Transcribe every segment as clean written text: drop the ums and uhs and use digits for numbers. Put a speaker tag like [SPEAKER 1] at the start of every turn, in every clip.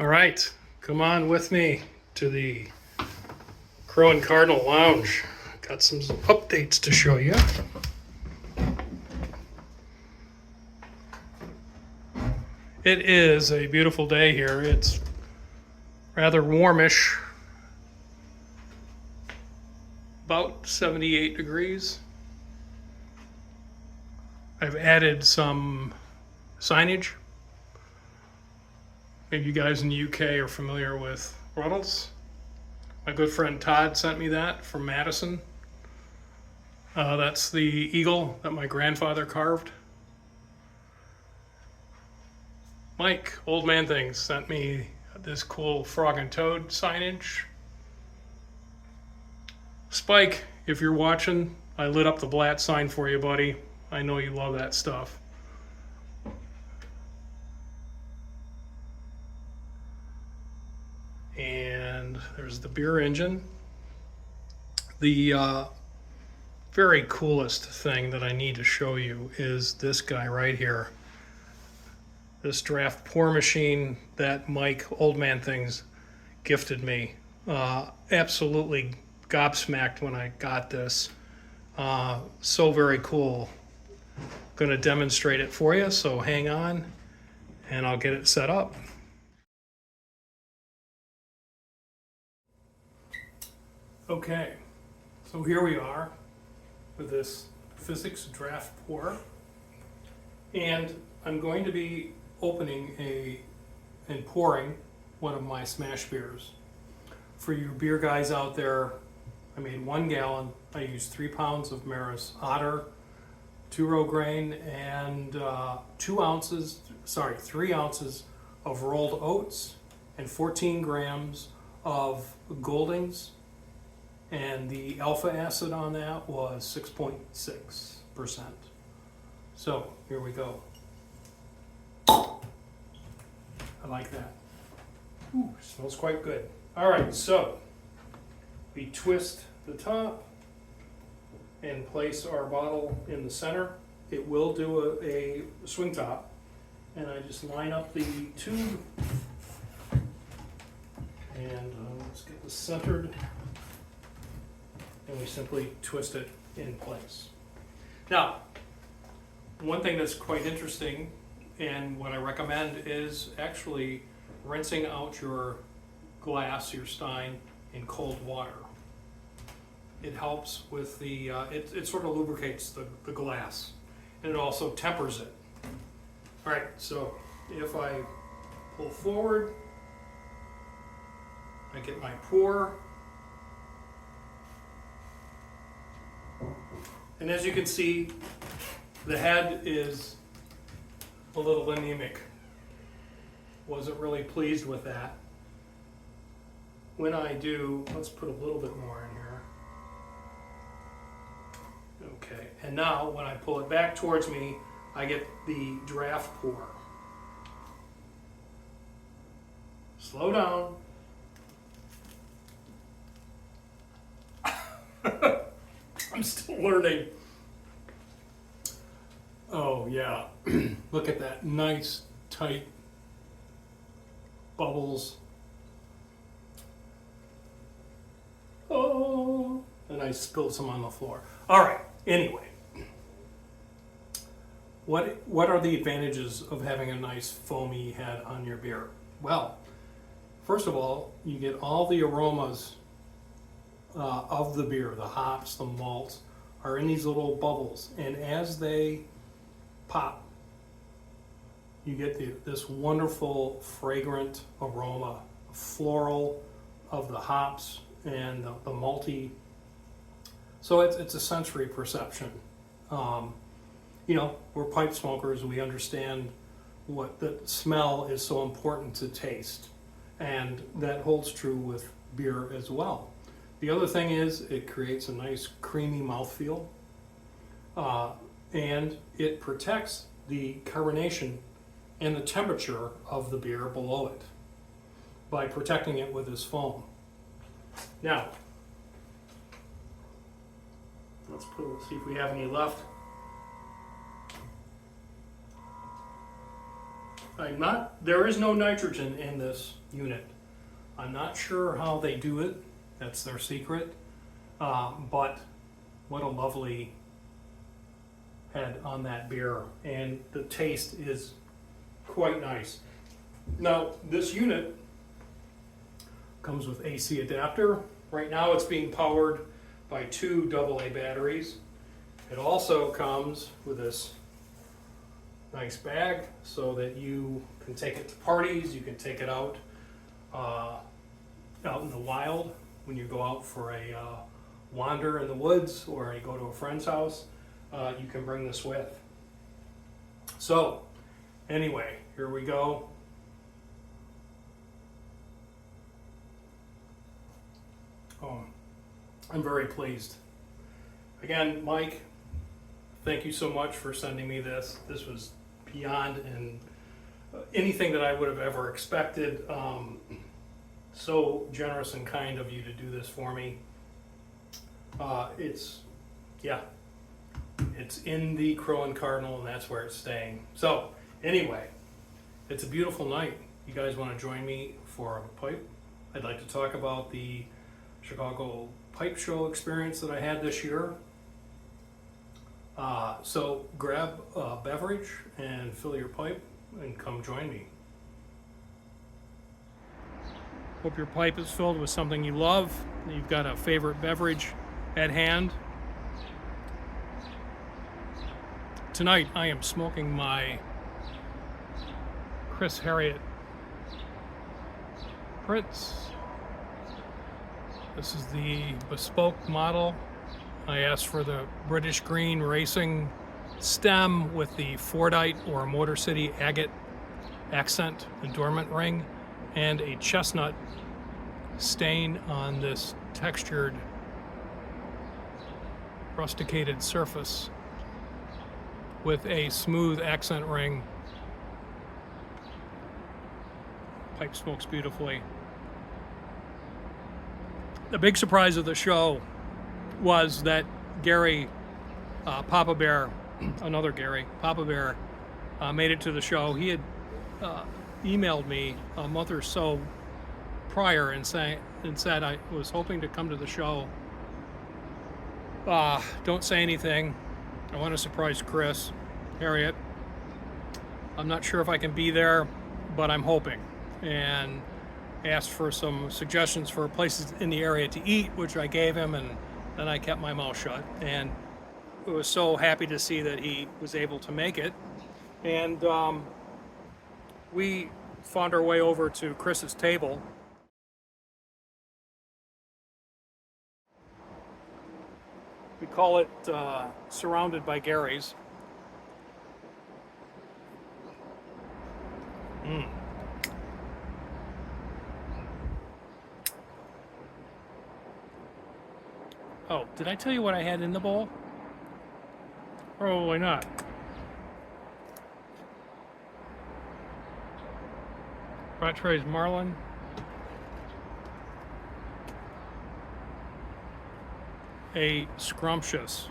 [SPEAKER 1] All right, come on with me to the Crow and Cardinal Lounge. Got some updates to show you. It is a beautiful day here. It's rather warmish, about 78 degrees. I've added some signage. Maybe you guys in the UK are familiar with Ruddles. My good friend Todd sent me that from Madison. That's the eagle that my grandfather carved. Mike, Old Man Things, sent me this cool frog and toad signage. Spike, if you're watching, I lit up the Blatt sign for you, buddy. I know you love that stuff. And there's the beer engine. The very coolest thing that I need to show you is this guy right here. This draft pour machine that Mike, Old Man Things, gifted me. Absolutely gobsmacked when I got this. So very cool. Going to demonstrate it for you, so hang on and I'll get it set up. Okay, so here we are with this physics draft pour, and I'm going to be opening and pouring one of my smash beers. For you beer guys out there, I made 1 gallon. I used 3 pounds of Maris Otter, 2-row grain, and 3 ounces of rolled oats, and 14 grams of Goldings. And the alpha acid on that was 6.6%. So here we go. I like that. Ooh, smells quite good. All right, so we twist the top and place our bottle in the center. It will do a swing top. And I just line up the tube. And let's get this centered. And we simply twist it in place. Now, one thing that's quite interesting and what I recommend is actually rinsing out your glass, your stein, in cold water. It helps with the, it sort of lubricates the glass, and it also tempers it. All right, so if I pull forward, I get my pour. And as you can see, the head is a little anemic. Wasn't really pleased with that. When I do, let's put a little bit more in here. Okay, and now when I pull it back towards me, I get the draft pour. Slow down. I'm still learning. Oh yeah, look at that nice tight bubbles. Oh, and I spilled some on the floor. All right, anyway. What are the advantages of having a nice foamy head on your beer? Well, first of all, you get all the aromas of the beer. The hops, the malts are in these little bubbles, and as they pop, you get this wonderful fragrant aroma, floral of the hops and the malty. So it's a sensory perception. You know, we're pipe smokers. We understand what the smell is so important to taste, and that holds true with beer as well. The other thing is it creates a nice creamy mouthfeel, and it protects the carbonation and the temperature of the beer below it by protecting it with this foam. Now, let's see if we have any left. there is no nitrogen in this unit. I'm not sure how they do it. That's their secret. But what a lovely head on that beer. And the taste is quite nice. Now, this unit comes with AC adapter. Right now it's being powered by 2 AA batteries. It also comes with this nice bag so that you can take it to parties, you can take it out in the wild when you go out for a wander in the woods or you go to a friend's house, you can bring this with. So anyway, here we go. I'm very pleased. Again, Mike, thank you so much for sending me this. This was beyond and anything that I would have ever expected. So generous and kind of you to do this for me. It's in the Crow and Cardinal, and that's where it's staying. So anyway, it's a beautiful night. You guys want to join me for a pipe? I'd like to talk about the Chicago Pipe Show experience that I had this year. So grab a beverage and fill your pipe and come join me. Hope your pipe is filled with something you love. You've got a favorite beverage at hand. Tonight I am smoking my Chris Harriet Prince. This is the bespoke model. I asked for the British Green Racing stem with the Fordite or Motor City agate accent adornment ring and a chestnut stain on this textured rusticated surface with a smooth accent ring. Pipe smokes beautifully. The big surprise of the show was that Gary, Papabear, another Gary, Papabear, made it to the show. He had emailed me a month or so prior and said I was hoping to come to the show. Don't say anything. I want to surprise Chris Harriet. I'm not sure if I can be there, but I'm hoping. And asked for some suggestions for places in the area to eat, which I gave him, and then I kept my mouth shut. And I was so happy to see that he was able to make it. And we found our way over to Chris's table. We call it Surrounded by Gary's. Oh, did I tell you what I had in the bowl? Probably not. Rattray's Marlin. A scrumptious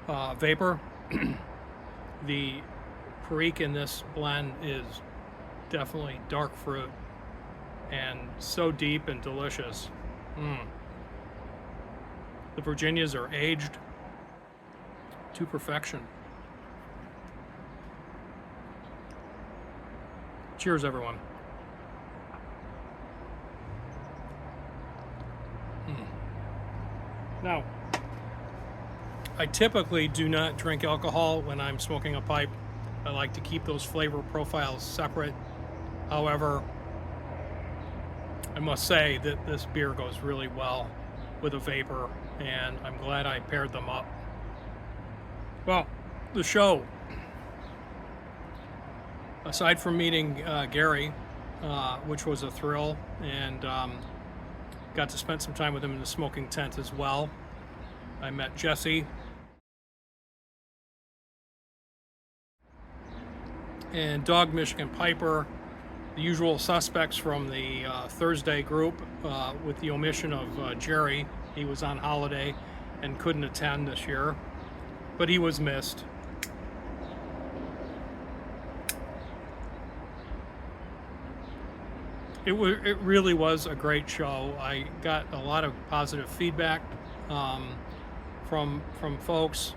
[SPEAKER 1] vapor. The Perique in this blend is definitely dark fruit and so deep and delicious. The Virginias are aged to perfection. Cheers, everyone. Now, I typically do not drink alcohol when I'm smoking a pipe. I like to keep those flavor profiles separate. However, I must say that this beer goes really well with a vapor, and I'm glad I paired them up. Well, the show, aside from meeting Gary, which was a thrill, and got to spend some time with him in the smoking tent as well. I met Jesse and Dog Michigan Piper, the usual suspects from the Thursday group, with the omission of Jerry. He was on holiday and couldn't attend this year, but he was missed. It really was a great show. I got a lot of positive feedback from folks.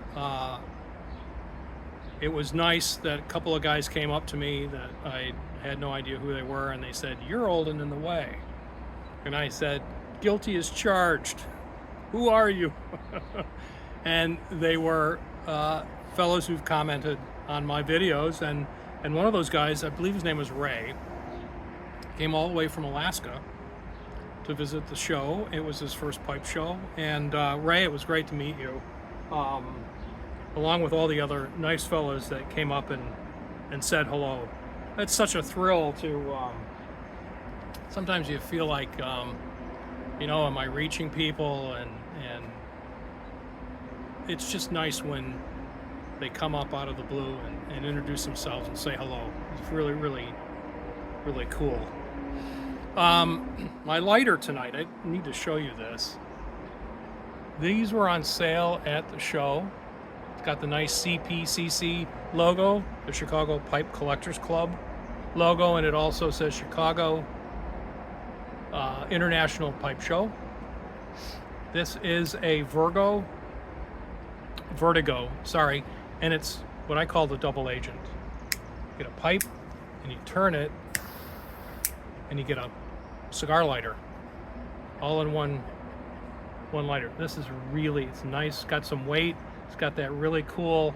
[SPEAKER 1] It was nice that a couple of guys came up to me that I had no idea who they were, and they said, "You're old and in the way." And I said, "Guilty as charged. Who are you?" And they were fellows who've commented on my videos, and one of those guys, I believe his name was Ray, came all the way from Alaska to visit the show. It was his first pipe show, and Ray, it was great to meet you, along with all the other nice fellows that came up and said hello. It's such a thrill to, sometimes you feel like, you know, am I reaching people, and it's just nice when they come up out of the blue and introduce themselves and say hello. It's really, really, really cool. My lighter tonight, I need to show you this. These were on sale at the show. It's got the nice CPCC logo, the Chicago Pipe Collectors Club logo, and it also says Chicago International Pipe Show. This is a Vertigo, sorry, and it's what I call the double agent. You get a pipe and you turn it and you get a cigar lighter, all in one lighter. This is really, it's nice, it's got some weight, it's got that really cool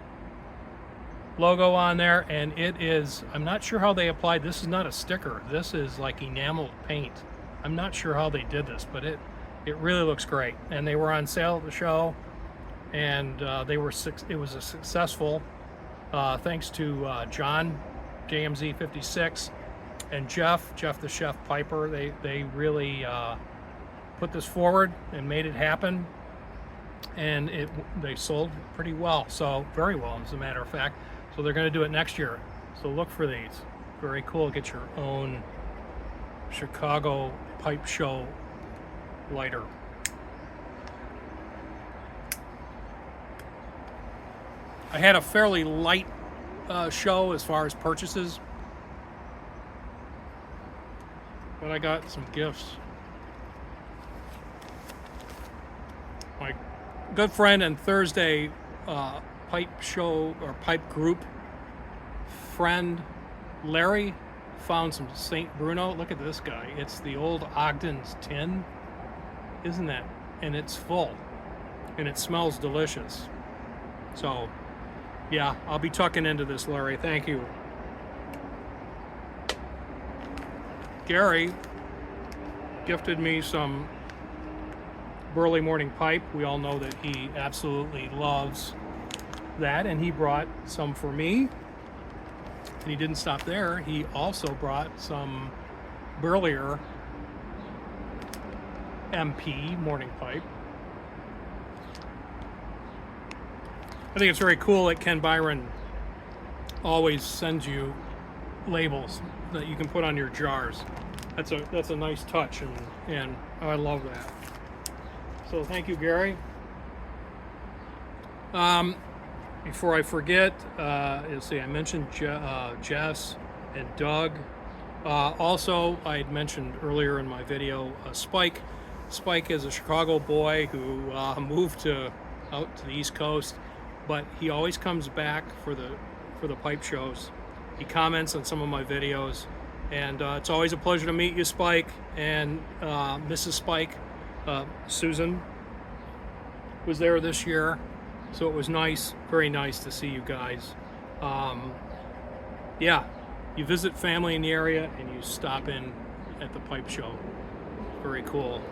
[SPEAKER 1] logo on there, and it is, I'm not sure how they applied, this is not a sticker, this is like enameled paint. I'm not sure how they did this, but it really looks great. And they were on sale at the show, and it was a successful, thanks to John, JMZ56, and JefftheChef Piper. They really put this forward and made it happen, and they sold pretty well, so very well as a matter of fact. So they're going to do it next year, so look for these. Very cool. Get your own Chicago Pipe Show lighter. I had a fairly light show as far as purchases, but I got some gifts. My good friend and Thursday pipe show or pipe group friend Larry found some St. Bruno. Look at this guy. It's the old Ogden's tin, isn't that? And it's full, and it smells delicious. So yeah, I'll be tucking into this, Larry. Thank you. Gary gifted me some Burley Morning Pipe. We all know that he absolutely loves that, and he brought some for me. And he didn't stop there. He also brought some Burlier MP Morning Pipe. I think it's very cool that Ken Byron always sends you labels that you can put on your jars. That's a nice touch, and I love that. So thank you, Gary. Before I forget, let's see, I mentioned Jess and Doug. Also, I had mentioned earlier in my video, Spike. Spike is a Chicago boy who moved out to the East Coast, but he always comes back for the pipe shows. He comments on some of my videos, and it's always a pleasure to meet you, Spike. And Mrs. Spike, Susan, was there this year. So it was nice, very nice to see you guys. Yeah, you visit family in the area and you stop in at the pipe show. Very cool.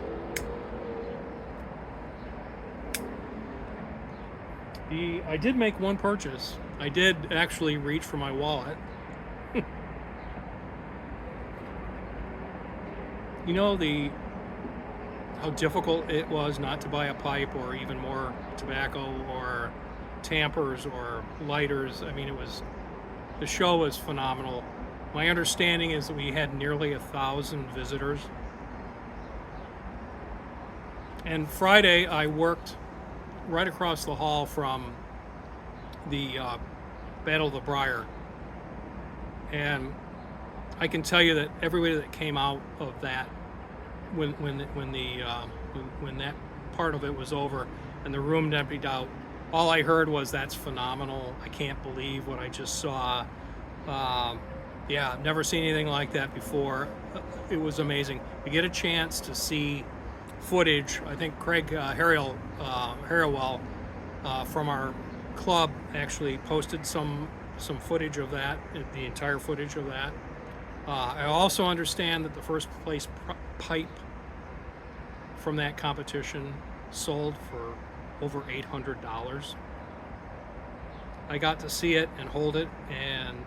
[SPEAKER 1] I did make one purchase. I did actually reach for my wallet. You know how difficult it was not to buy a pipe, or even more tobacco or tampers or lighters. I mean, the show was phenomenal. My understanding is that we had nearly 1,000 visitors. And Friday I worked right across the hall from the Battle of the Briar, and I can tell you that everybody that came out of that, when that part of it was over and the room emptied out, all I heard was, "That's phenomenal. I can't believe what I just saw." Yeah, I've never seen anything like that before. It was amazing. You get a chance to see footage. I think Craig Harrell from our club actually posted some footage of that, the entire footage of that. I also understand that the first place pipe from that competition sold for over $800. I got to see it and hold it, and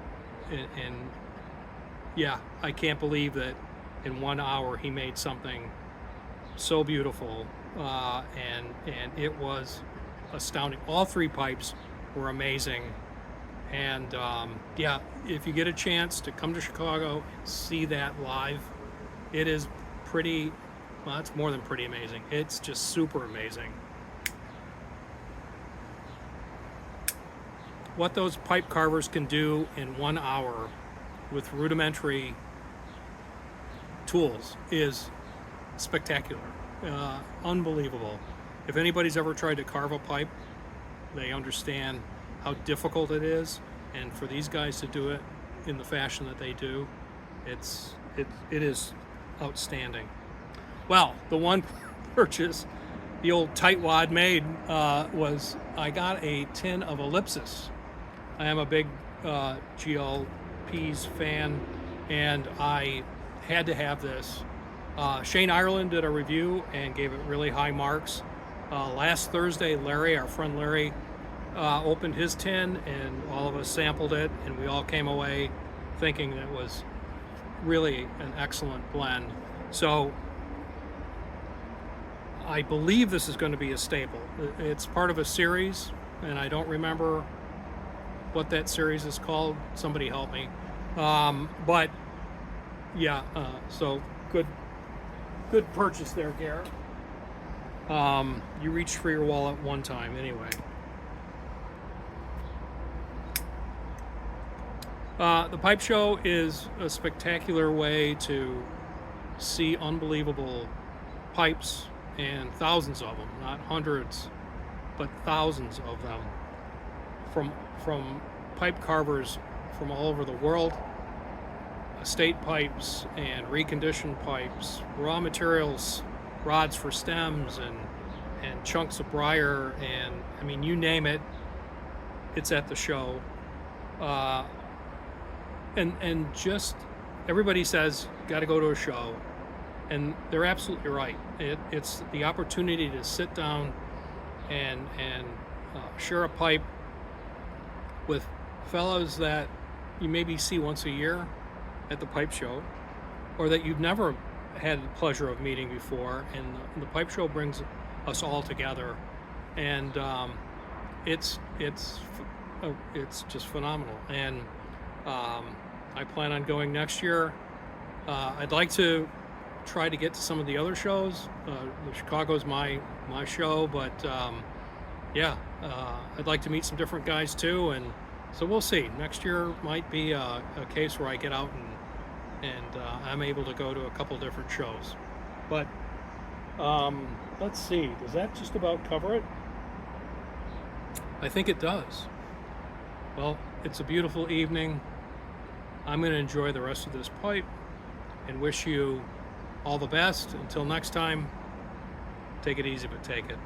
[SPEAKER 1] yeah, I can't believe that in 1 hour he made something so beautiful, and it was astounding. All three pipes were amazing, and yeah, if you get a chance to come to Chicago and see that live, it is pretty, well, it's more than pretty amazing. It's just super amazing. What those pipe carvers can do in 1 hour with rudimentary tools is spectacular, unbelievable. If anybody's ever tried to carve a pipe, they understand how difficult it is, and for these guys to do it in the fashion that they do, it is outstanding. Well, the one purchase the old tightwad made was, I got a tin of ellipsis. I am a big GLP's fan, and I had to have this. Shane Ireland did a review and gave it really high marks. Last Thursday, Larry, our friend Larry, opened his tin, and all of us sampled it, and we all came away thinking that it was really an excellent blend. So I believe this is going to be a staple. It's part of a series, and I don't remember what that series is called. Somebody help me. But yeah, so good purchase there, Garrett. You reached for your wallet one time anyway. The pipe show is a spectacular way to see unbelievable pipes, and thousands of them, not hundreds, but thousands of them, from pipe carvers from all over the world, estate pipes and reconditioned pipes, raw materials, rods for stems, and chunks of briar, and I mean, you name it, it's at the show. And just everybody says got to go to a show, and they're absolutely right. It's the opportunity to sit down and share a pipe with fellows that you maybe see once a year at the pipe show, or that you've never had the pleasure of meeting before, and the pipe show brings us all together, and it's just phenomenal. And I plan on going next year. I'd like to try to get to some of the other shows. Chicago's my show, but yeah, I'd like to meet some different guys too, and so we'll see. Next year might be a case where I get out and I'm able to go to a couple different shows. But let's see, does that just about cover it? I think it does. Well, it's a beautiful evening. I'm going to enjoy the rest of this pipe and wish you all the best. Until next time, take it easy, but take it.